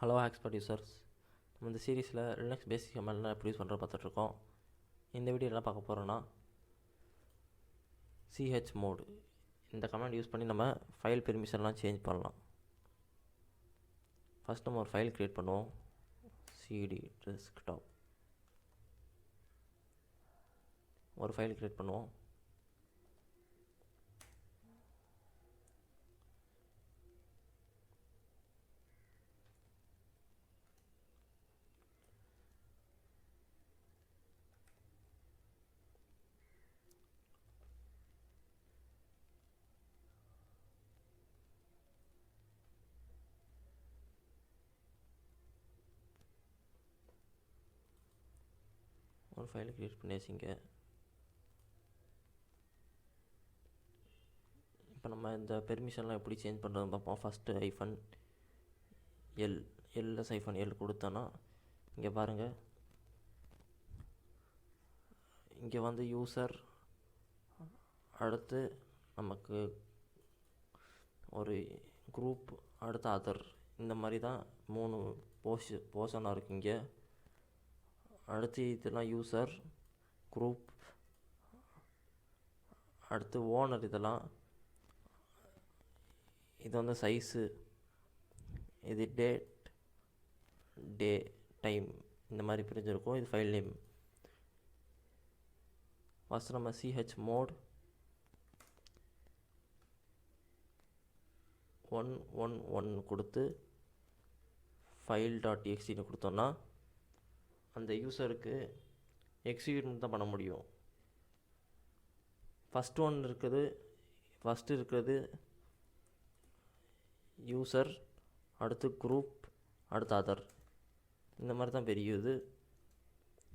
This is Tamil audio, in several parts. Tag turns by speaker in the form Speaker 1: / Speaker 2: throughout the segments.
Speaker 1: Hello expert users. நம்ம இந்த சீரீஸில் லினக்ஸ் பேசிக் கமெண்ட்லாம் எப்படி யூஸ் பண்ணுற பார்த்துட்ருக்கோம். இந்த வீடியோ என்ன பார்க்க போகிறோன்னா chmod இந்த கமெண்ட் யூஸ் பண்ணி நம்ம ஃபைல் பெர்மிஷன்லாம் சேஞ்ச் பண்ணலாம். ஃபஸ்ட் நம்ம ஒரு ஃபைல் க்ரியேட் பண்ணுவோம். cd டெஸ்க்டாப் ஒரு ஃபைல் க்ரியேட் பண்ணுவோம். ஒரு ஃபைலை க்ரியேட் பண்ணியாச்சுங்க. இப்போ நம்ம இந்த பெர்மிஷன்லாம் எப்படி சேஞ்ச் பண்ணுறதுன்னு பார்ப்போம். ஃபஸ்ட்டு -L கொடுத்தோன்னா இங்கே பாருங்கள், இங்கே வந்து யூசர், அடுத்து நமக்கு ஒரு குரூப், அடுத்து அதர், இந்த மாதிரி தான் 3 போர்ஷனாக இருக்குங்க. அடுத்து இதெல்லாம் யூசர், குரூப், அடுத்து ஓனர். இதெல்லாம் இது வந்து சைஸு, இது டேட், டே, டைம், இந்த மாதிரி பிரிஞ்சிருக்கும். இது ஃபைல் நேம். ஃபஸ்ட்டு நம்ம chmod 111 கொடுத்து file.txt கொடுத்தோன்னா அந்த யூசருக்கு எக்ஸிக்யூட் தான் பண்ண முடியும். ஃபஸ்ட்டு இருக்கிறது யூசர், அடுத்து குரூப், அடுத்து அதர், இந்த மாதிரி தான் பெரிய இது.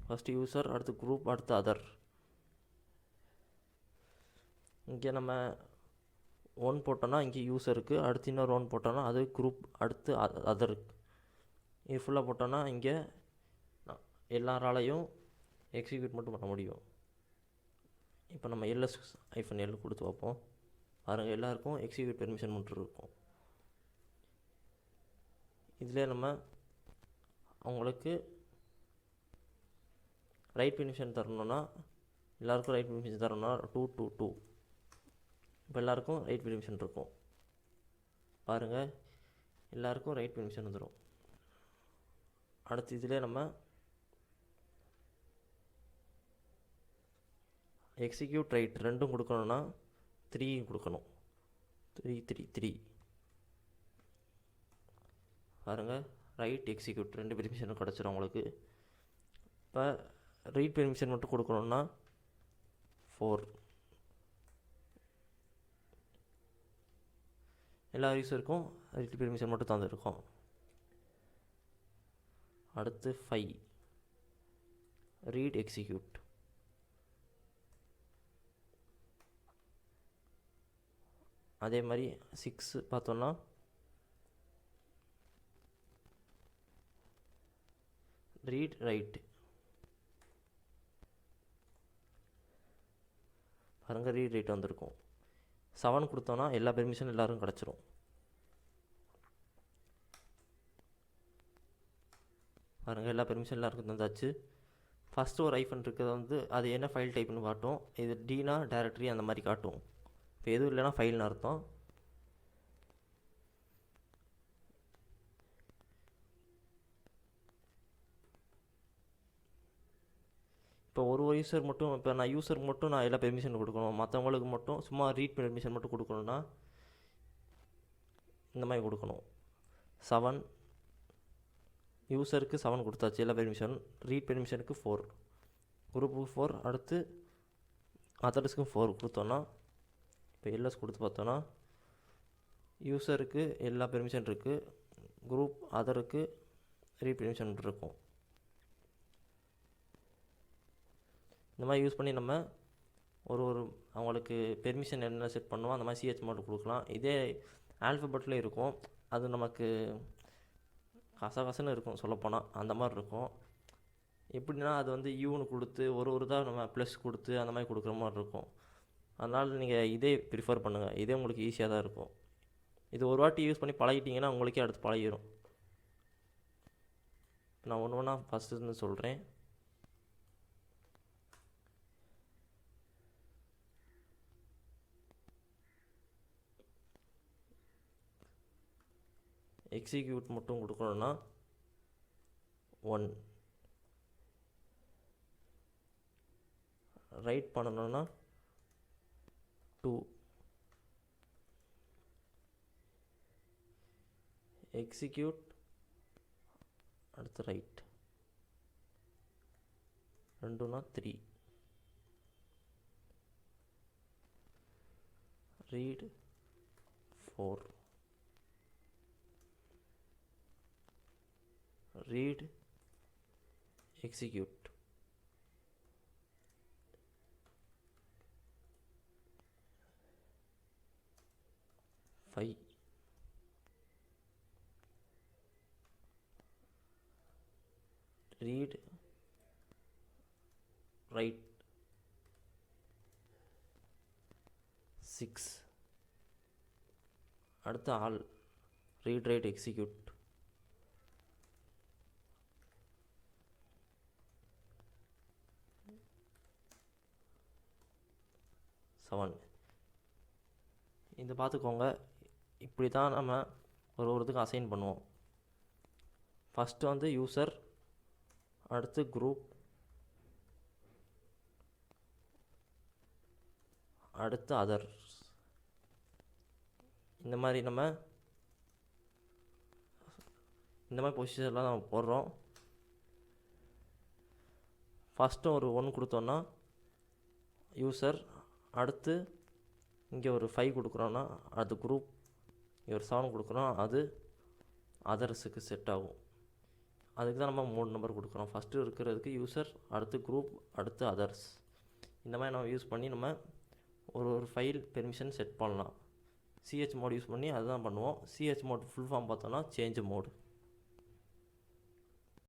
Speaker 1: ஃபஸ்ட்டு யூசர், அடுத்து குரூப், அடுத்து அதர். இங்கே நம்ம 1 போட்டோன்னா இங்கே யூசருக்கு, அடுத்து இன்னொரு 1 போட்டோன்னா அது குரூப், அடுத்து அதருக்கு. இது ஃபுல்லாக போட்டோன்னா இங்கே எல்லாராலையும் எக்ஸிக்யூட் மட்டும் பண்ண முடியும். இப்போ நம்ம -L கொடுத்து பார்ப்போம். பாருங்கள், எல்லாருக்கும் எக்ஸிக்யூட் பெர்மிஷன் மட்டும் இருக்கும். இதில் நம்ம அவங்களுக்கு ரைட் பெர்மிஷன் தரணுன்னா, எல்லாருக்கும் ரைட் பெர்மிஷன் தரணும்னா 2 இப்போ எல்லாருக்கும் ரைட் பெர்மிஷன் இருக்கும். பாருங்கள், எல்லாருக்கும் ரைட் பெர்மிஷன் வந்துடும். அடுத்து இதில் நம்ம எக்ஸிக்யூட் ரைட் ரெண்டும் கொடுக்கணுன்னா 3 கொடுக்கணும். 3 பாருங்கள், ரைட், எக்ஸிக்யூட் 2 பெர்மிஷனும் கிடச்சிடும் உங்களுக்கு. இப்போ ரீட் பெர்மிஷன் மட்டும் கொடுக்கணுன்னா 4. எல்லா யூஸருக்கும் ரீட் பெர்மிஷன் மட்டும் தந்துருக்கோம். அடுத்து 5 ரீட், எக்ஸிக்யூட். அதே மாதிரி 6 பார்த்தோன்னா ரீட், ரைட். பாருங்கள், ரீட், ரைட் வந்திருக்கும். 7 கொடுத்தோன்னா எல்லா பெர்மிஷனும் எல்லோரும் கிடச்சிரும். பாருங்கள், எல்லா பெர்மிஷன் எல்லாருக்கும் தந்தாச்சு. ஃபஸ்ட்டு ஒரு ஐஃபன் இருக்கிறது வந்து அது என்ன ஃபைல் டைப்னு காட்டும். இது டீனா டைரக்டரி அந்த மாதிரி காட்டும். இப்போ எதுவும் இல்லைன்னா ஃபைல்னு அர்த்தம். இப்போ ஒரு யூசர் மட்டும், இப்போ நான் யூசருக்கு மட்டும் நான் எல்லா பெர்மிஷன் கொடுக்கணும், மற்றவங்களுக்கு மட்டும் சும்மா ரீட் பெர்மிஷன் மட்டும் கொடுக்கணுன்னா இந்த மாதிரி கொடுக்கணும். 7 யூசருக்கு 7 கொடுத்தாச்சு எல்லா பெர்மிஷன். ரீட் பெர்மிஷனுக்கு 4, குரூப்புக்கு 4, அடுத்து அதர்ஸுக்கும் 4 கொடுத்தோன்னா, இப்போ எல்எஸ் கொடுத்து பார்த்தோன்னா யூசருக்கு எல்லா பெர்மிஷன் இருக்குது, குரூப், அதருக்கு ரீட் பெர்மிஷன் இருக்கும். இந்த மாதிரி யூஸ் பண்ணி நம்ம ஒரு அவங்களுக்கு பெர்மிஷன் என்ன செட் பண்ணுவோம் அந்த மாதிரி chmod கொடுக்கலாம். இதே ஆல்ஃபபெட்டில் இருக்கும், அது நமக்கு கசகசன்னு இருக்கும் சொல்லப்போனால், அந்த மாதிரி இருக்கும். எப்படின்னா அது வந்து யூன்னு கொடுத்து ஒரு தான் நம்ம ப்ளஸ் கொடுத்து அந்த மாதிரி கொடுக்குற மாதிரி இருக்கும். அதனால் நீங்கள் இதே ப்ரிஃபர் பண்ணுங்கள். இதே உங்களுக்கு ஈஸியாக தான் இருக்கும். இது ஒரு வாட்டி யூஸ் பண்ணி பழகிட்டிங்கன்னா உங்களுக்கே அடுத்து பழகிடும். நான் ஒன்று ஒன்றா ஃபஸ்ட்டு சொல்கிறேன். எக்ஸிக்யூட் மட்டும் கொடுக்கணுன்னா 1, ரைட் பண்ணணுன்னா 2, எக்ஸிக்யூட் அடுத்து right 2னா 3, read 4, read execute 5, read write 6, அடுத்து all read write execute 7. இது பார்த்துக்கோங்க, இப்படி தான் நம்ம ஒருத்துக்கு அசைன் பண்ணுவோம். ஃபஸ்ட்டு வந்து யூசர், அடுத்து குரூப், அடுத்து அதர்ஸ். இந்த மாதிரி பொசிஷன்லாம் நம்ம போடுறோம். ஃபஸ்ட்டு ஒரு 1 கொடுத்தோன்னா யூசர், அடுத்து இங்கே ஒரு 5 கொடுக்குறோன்னா அது குரூப், இங்கே ஒரு 7 கொடுக்குறோம், அது அதர்ஸுக்கு செட் ஆகும். அதுக்கு தான் நம்ம 3 நம்பர் கொடுக்குறோம். ஃபஸ்ட்டு இருக்கிறதுக்கு யூசர், அடுத்து குரூப், அடுத்து அதர்ஸ். இந்த மாதிரி நம்ம யூஸ் பண்ணி நம்ம ஒரு ஃபைல் பெர்மிஷன் செட் பண்ணலாம். chmod யூஸ் பண்ணி அதுதான் பண்ணுவோம். chmod ஃபுல் ஃபார்ம் பார்த்தோன்னா சேஞ்ச் மோட்.